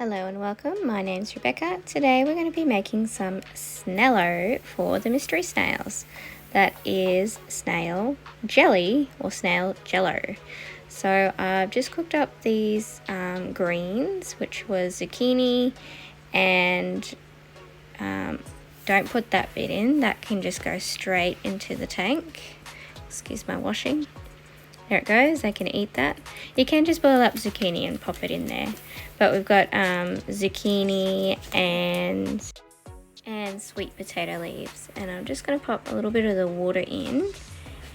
Hello and welcome, my name's Rebecca. Today we're going to be making some Snello for the mystery snails. That is snail jelly or snail jello. So I've just cooked up these greens, which was zucchini, and don't put that bit in, that can just go straight into the tank. Excuse my washing. There it goes, I can eat that. You can just boil up zucchini and pop it in there. But we've got zucchini and sweet potato leaves. And I'm just going to pop a little bit of the water in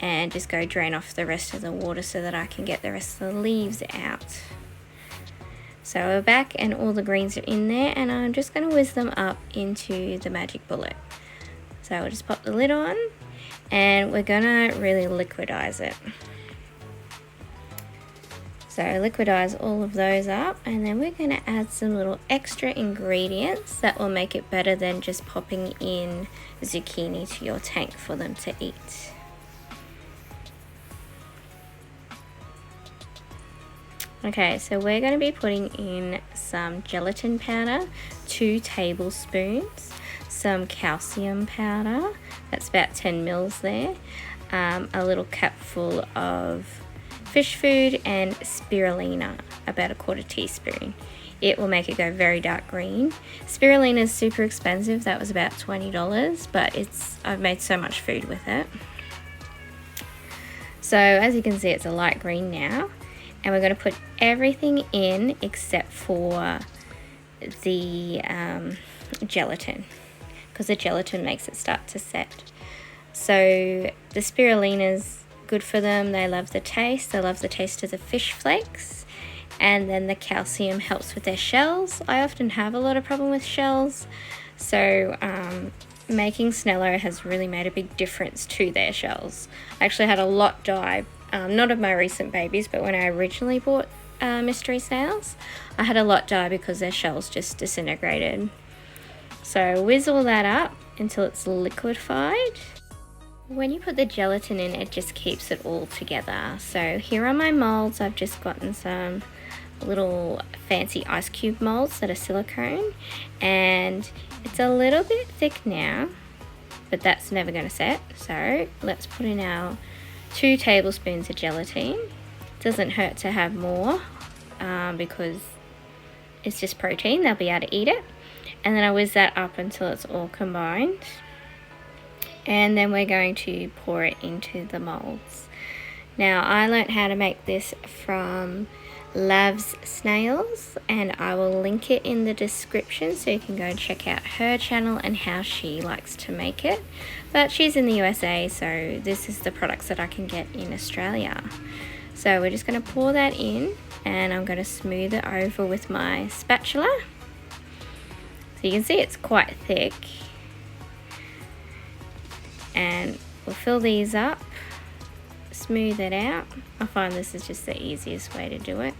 and just go drain off the rest of the water so that I can get the rest of the leaves out. So we're back and all the greens are in there, and I'm just going to whiz them up into the magic bullet. So we'll just pop the lid on and we're going to really liquidize it. So liquidize all of those up, and then we're going to add some little extra ingredients that will make it better than just popping in zucchini to your tank for them to eat. Okay, so we're going to be putting in some gelatin powder, 2 tablespoons, some calcium powder, that's about 10 mils there, a little capful of fish food, and spirulina, about a 1/4 teaspoon. It will make it go very dark green. Spirulina is super expensive, that was about $20, but I've made so much food with it. So as you can see, it's a light green now, and we're going to put everything in except for the gelatin, because the gelatin makes it start to set. So the spirulina's good for them, they love the taste of the fish flakes, and then the calcium helps with their shells. I often have a lot of problem with shells, so making Snello has really made a big difference to their shells. I actually had a lot die, not of my recent babies, but when I originally bought mystery snails, I had a lot die because their shells just disintegrated. So whiz all that up until it's liquefied. When you put the gelatin in, it just keeps it all together. So here are my molds. I've just gotten some little fancy ice cube molds that are silicone, and it's a little bit thick now, but that's never going to set. So let's put in our 2 tablespoons of gelatin. Doesn't hurt to have more because it's just protein, they'll be able to eat it. And then I whiz that up until it's all combined. And then we're going to pour it into the molds. Now I learnt how to make this from Lav's Snails, and I will link it in the description so you can go and check out her channel and how she likes to make it. But she's in the USA, so this is the products that I can get in Australia. So we're just going to pour that in, and I'm going to smooth it over with my spatula. So you can see it's quite thick. And we'll fill these up, smooth it out. I find this is just the easiest way to do it.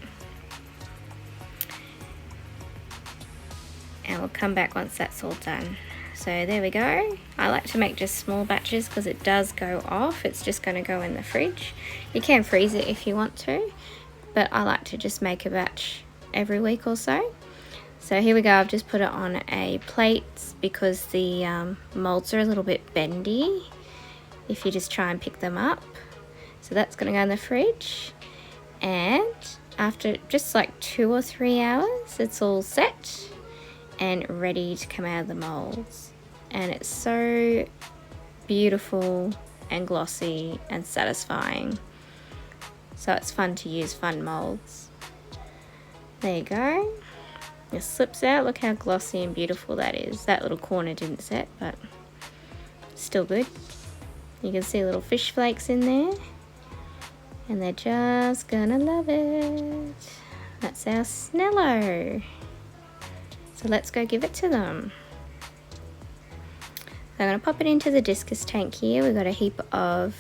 And we'll come back once that's all done. So there we go. I like to make just small batches because it does go off. It's just going to go in the fridge. You can freeze it if you want to, but I like to just make a batch every week or so. So here we go, I've just put it on a plate because the molds are a little bit bendy if you just try and pick them up. So that's going to go in the fridge, and after just like 2 or 3 hours, it's all set and ready to come out of the molds. And it's so beautiful and glossy and satisfying. So it's fun to use, fun molds. There you go. It slips out. Look how glossy and beautiful that is. That little corner didn't set, but still good. You can see little fish flakes in there, and they're just gonna love it. That's our Snello. So let's go give it to them. So I'm gonna pop it into the discus tank here. We've got a heap of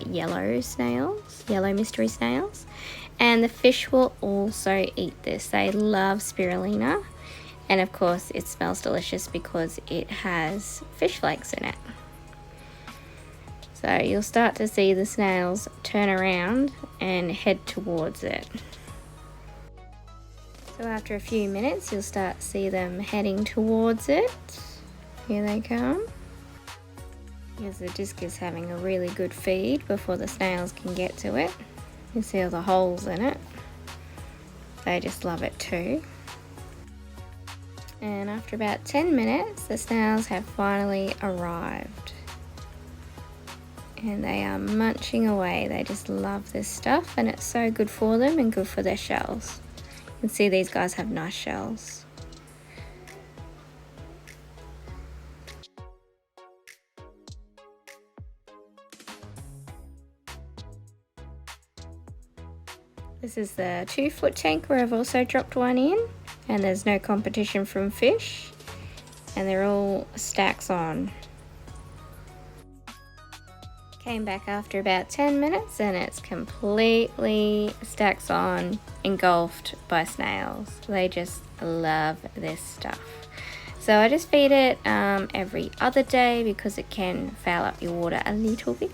yellow snails, yellow mystery snails. And the fish will also eat this. They love spirulina. And of course it smells delicious because it has fish flakes in it. So you'll start to see the snails turn around and head towards it. So after a few minutes, you'll start to see them heading towards it. Here they come. Here's the discus having a really good feed before the snails can get to it. You see all the holes in it. They just love it too. And after about 10 minutes, the snails have finally arrived. And they are munching away. They just love this stuff, and it's so good for them and good for their shells. You can see these guys have nice shells. This is the 2-foot tank where I've also dropped one in, and there's no competition from fish, and they're all stacks on. Came back after about 10 minutes and it's completely stacks on, engulfed by snails. They just love this stuff. So I just feed it every other day because it can foul up your water a little bit.